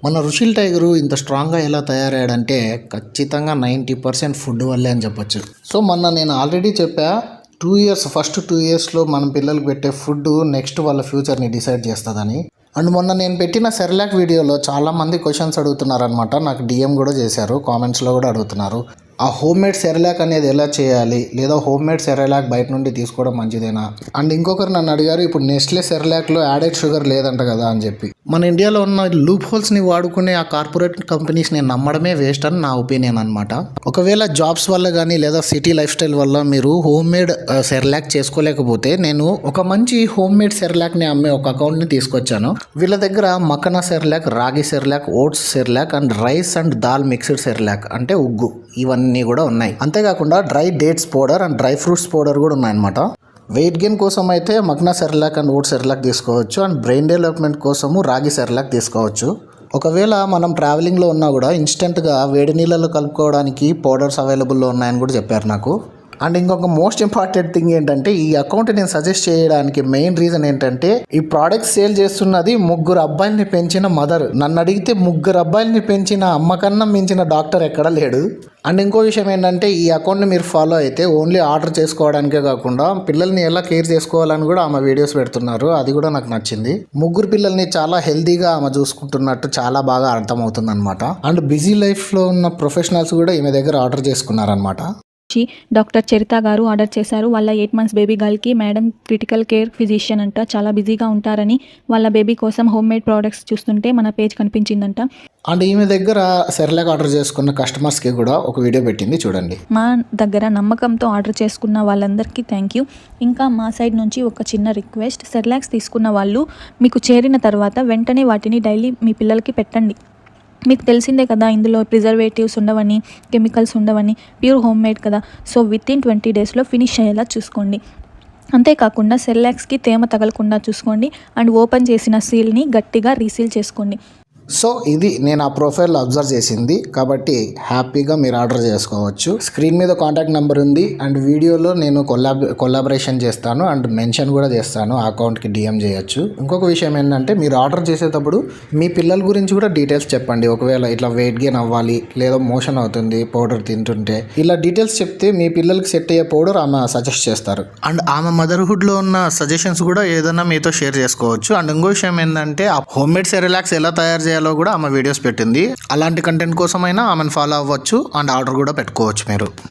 మన రుషిల్ టైగరు ఇంత స్ట్రాంగ్గా ఎలా తయారయ్యాడంటే ఖచ్చితంగా 90% ఫుడ్ వల్లే అని చెప్పొచ్చు. సో మొన్న నేను ఆల్రెడీ చెప్పా, ఫస్ట్ 2 ఇయర్స్లో మనం పిల్లలకు పెట్టే ఫుడ్ నెక్స్ట్ వాళ్ళ ఫ్యూచర్ని డిసైడ్ చేస్తుందని. అండ్ మొన్న నేను పెట్టిన సెర్లాక్ వీడియోలో చాలామంది క్వశ్చన్స్ అడుగుతున్నారనమాట. నాకు డిఎం కూడా చేశారు, కామెంట్స్లో కూడా అడుగుతున్నారు. ఆ హోమ్ మేడ్ సెర్లాక్ అనేది ఎలా చేయాలి, లేదా హోమ్ మేడ్ సెర్లాక్ బయట నుండి తీసుకోవడం మంచిదేనా. అండ్ ఇంకొకరు నన్ను అడిగారు, ఇప్పుడు నెస్లే సెర్లాక్లో యాడెడ్ షుగర్ లేదంట కదా అని చెప్పి. మన ఇండియాలో ఉన్న లూప్ హోల్స్ని వాడుకునే ఆ కార్పొరేట్ కంపెనీస్ని నమ్మడమే వేస్ట్ అని నా ఒపీనియన్ అనమాట. ఒకవేళ జాబ్స్ వల్ల కానీ లేదా సిటీ లైఫ్ స్టైల్ వల్ల మీరు హోమ్ మేడ్ సెర్లాక్ చేసుకోలేకపోతే, నేను ఒక మంచి హోమ్ మేడ్ సెర్లాక్ని అమ్మే ఒక అకౌంట్ని తీసుకొచ్చాను. వీళ్ళ దగ్గర makhana Cerelac, ragi Cerelac, oats Cerelac and rice and dal mixed Cerelac అంటే ఉగ్గు, ఇవన్నీ కూడా ఉన్నాయి. అంతేకాకుండా dry dates powder and dry fruits powder కూడా ఉన్నాయన్నమాట. వెయిట్ గెయిన్ కోసం అయితే makhana Cerelac and oats Cerelac తీసుకోవచ్చు. అండ్ బ్రెయిన్ డెవలప్మెంట్ కోసము రాగి సెర్లాక్ తీసుకోవచ్చు. ఒకవేళ మనం ట్రావెలింగ్లో ఉన్నా కూడా ఇన్స్టెంట్గా వేడి నీళ్ళలో కలుపుకోవడానికి పౌడర్స్ అవైలబుల్లో ఉన్నాయని కూడా చెప్పారు నాకు. అండ్ ఇంకొక మోస్ట్ ఇంపార్టెంట్ థింగ్ ఏంటంటే, ఈ అకౌంట్ నేను సజెస్ట్ చేయడానికి మెయిన్ రీజన్ ఏంటంటే, ఈ ప్రోడక్ట్ సేల్ చేస్తున్నది 3 అబ్బాయిల్ని పెంచిన మదర్. నన్ను అడిగితే 3 అబ్బాయిల్ని పెంచిన అమ్మ కన్నా మించిన డాక్టర్ ఎక్కడా లేడు. అండ్ ఇంకో విషయం ఏంటంటే, ఈ అకౌంట్ని మీరు ఫాలో అయితే ఓన్లీ ఆర్డర్ చేసుకోవడానికే కాకుండా పిల్లల్ని ఎలా కేర్ చేసుకోవాలని కూడా ఆమె వీడియోస్ పెడుతున్నారు. అది కూడా నాకు నచ్చింది. 3 పిల్లల్ని చాలా హెల్తీగా ఆమె చూసుకుంటున్నట్టు చాలా బాగా అర్థమవుతుంది అనమాట. అండ్ బిజీ లైఫ్లో ఉన్న ప్రొఫెషనల్స్ కూడా ఈమె దగ్గర ఆర్డర్ చేసుకున్నారనమాట. డాక్టర్ చరిత గారు ఆర్డర్ చేశారు. వాళ్ళ 8 months బేబీ గర్ల్కి. మేడం క్రిటికల్ కేర్ ఫిజిషియన్ అంట, చాలా బిజీగా ఉంటారని వాళ్ళ బేబీ కోసం హోమ్ మేడ్ ప్రోడక్ట్స్ చూస్తుంటే మన పేజ్ కనిపించిందంట. అండ్ ఈమె దగ్గర సెర్లాక్ ఆర్డర్ చేసుకున్న కస్టమర్స్కి కూడా ఒక వీడియో పెట్టింది, చూడండి. మా దగ్గర నమ్మకంతో ఆర్డర్ చేసుకున్న వాళ్ళందరికీ థ్యాంక్ యూ. ఇంకా మా సైడ్ నుంచి ఒక చిన్న రిక్వెస్ట్, సెర్లాక్స్ తీసుకున్న వాళ్ళు మీకు చేరిన తర్వాత వెంటనే వాటిని డైలీ మీ పిల్లలకి పెట్టండి. మీకు తెలిసిందే కదా, ఇందులో ప్రిజర్వేటివ్స్ ఉండవని, కెమికల్స్ ఉండవని, ప్యూర్ హోమ్ మేడ్ కదా. సో వితిన్ 20 daysలో ఫినిష్ అయ్యేలా చూసుకోండి. అంతేకాకుండా సెర్లాక్స్కి తేమ తగలకుండా చూసుకోండి. అండ్ ఓపెన్ చేసిన సీల్ని గట్టిగా రీసీల్ చేసుకోండి. సో ఇది నేను ఆ ప్రొఫైల్లో అబ్జర్వ్ చేసింది, కాబట్టి హ్యాపీగా మీరు ఆర్డర్ చేసుకోవచ్చు. స్క్రీన్ మీద కాంటాక్ట్ నెంబర్ ఉంది. అండ్ వీడియోలో నేను కొలాబరేషన్ చేస్తాను అండ్ మెన్షన్ కూడా చేస్తాను, ఆ అకౌంట్కి డిఎం చేయొచ్చు. ఇంకొక విషయం ఏంటంటే, మీరు ఆర్డర్ చేసేటప్పుడు మీ పిల్లల గురించి కూడా డీటెయిల్స్ చెప్పండి. ఒకవేళ ఇట్లా వెయిట్ గెయిన్ అవ్వాలి, లేదా మోషన్ అవుతుంది పౌడర్ తింటుంటే, ఇలా డీటెయిల్స్ చెప్తే మీ పిల్లలకి సెట్ అయ్యే పౌడర్ ఆమె సజెస్ట్ చేస్తారు. అండ్ ఆమె మదర్హుడ్లో ఉన్న సజెషన్స్ కూడా ఏదైనా మీతో షేర్ చేసుకోవచ్చు. అండ్ ఇంకో విషయం ఏంటంటే, హోమ్ మేడ్ సెర్లాక్స్ ఎలా తయారు చేయాలో కూడా ఆమె వీడియోస్ పెట్టింది. అలాంటి కంటెంట్ కోసమైనా ఆమెను ఫాలో అవ్వచ్చు అండ్ ఆర్డర్ కూడా పెట్టుకోవచ్చు మీరు.